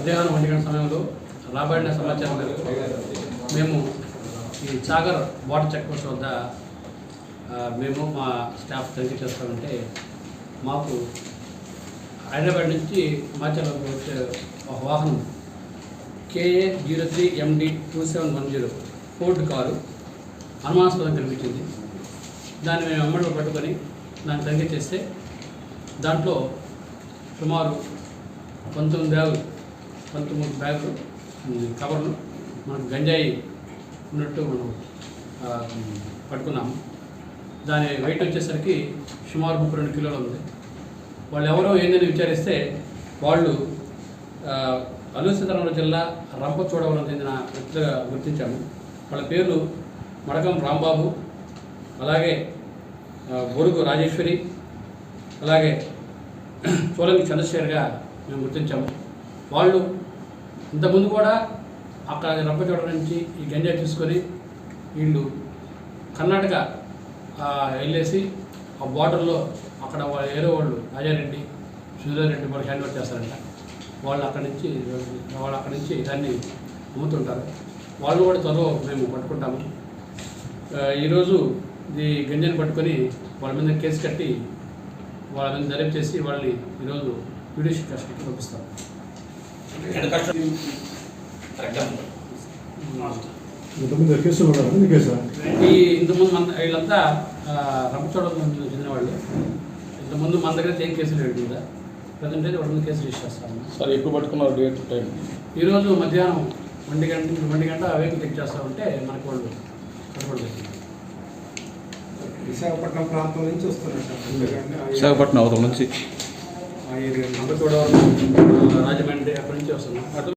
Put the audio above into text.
మధ్యాహ్నం 1 గంట సమయంలో రాబడిన సమాచారం మేరకు మేము ఈ సాగర్ వాటర్ చెక్ పోస్ట్ వద్ద మేము మా స్టాఫ్ తనిఖీ చేస్తామంటే మాకు హైదరాబాద్ నుంచి మాచర్లకు వచ్చే ఒక వాహనం KA03 MD 2710 ఫోర్డ్ కారు అనుమానాస్పదం కనిపించింది. దాన్ని మేము అమ్మడిలో పట్టుకొని దాన్ని తనిఖీ చేస్తే దాంట్లో సుమారు 19 బ్యాగులు కవర్లు మనకు గంజాయి ఉన్నట్టు మనం పట్టుకున్నాము. దాని వెయిట్ వచ్చేసరికి సుమారు 32 కిలోలు ఉంది. వాళ్ళు ఎవరో ఏందని విచారిస్తే వాళ్ళు అల్లూరు సీతారామరాజు జిల్లా రంపచోడవరం చెందిన వ్యక్తులుగా గుర్తించాము. వాళ్ళ పేర్లు మడకం రాంబాబు, అలాగే బొరుగు రాజేశ్వరి, అలాగే చోలంగి చంద్రశేఖర్గా మేము గుర్తించాము. వాళ్ళు ఇంతకుముందు కూడా అక్కడ రంపచోడవరం నుంచి ఈ గంజాయి తీసుకొని వీళ్ళు కర్ణాటక వెళ్ళేసి ఆ బార్డర్లో అక్కడ వాళ్ళు ఏరో వాళ్ళు రాజారెడ్డి, సుధీర్ రెడ్డి వాళ్ళు హ్యాండ్ ఓవర్ చేస్తారంట. వాళ్ళు అక్కడి నుంచి దాన్ని అమ్ముతుంటారు. వాళ్ళు కూడా త్వరలో మేము పట్టుకుంటాము. ఈరోజు ఈ గంజాయిని పట్టుకొని వాళ్ళ మీద కేసు కట్టి వాళ్ళ మీద దర్యాప్తు చేసి వాళ్ళని ఈరోజు జ్యుడిషియల్ కస్టడీకి పంపిస్తాం. ఇంతకుముందు వీళ్ళంతా రంపచోడవరం చెందిన వాళ్ళు. ఇంతకుముందు మన దగ్గర ఏం కేసులు లేదు కదా, ప్రజెంట్ అయితే వాళ్ళ మీద కేసు రిజిస్టర్ చేస్తాము. సార్ ఎప్పుడు పట్టుకున్నారు డేట్ టైం? ఈరోజు మధ్యాహ్నం 1 గంట వెహికల్ చెక్ చేస్తామంటే మనకు వాళ్ళు కనపడలేదు. విశాఖపట్నం ప్రాంతం నుంచి వస్తున్నారు సార్. విశాఖపట్నం అవతల నుంచి రంపచోడవరం, రాజమండ్రి అక్కడి నుంచి వస్తున్నాం.